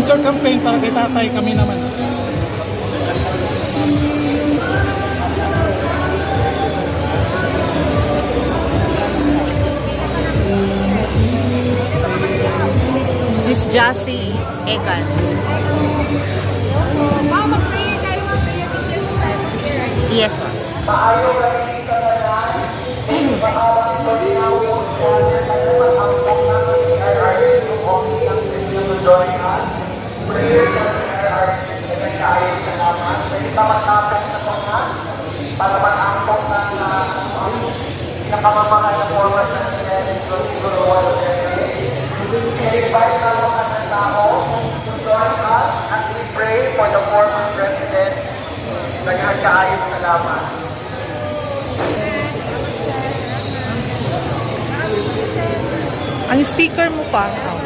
picture campaign para kay tatay, kami naman. Miss Jassy Egan. Ma'am, mag-prayer tayo, mag-prayer tayo, mag-prayer. Yes, ma'am. para mag-angkong ng nakamamahay na forward ng siguro wala I-invite na mga ng tao to join us as we pray for the former president. Nagkakaayos salamat. Ang sticker mo pa.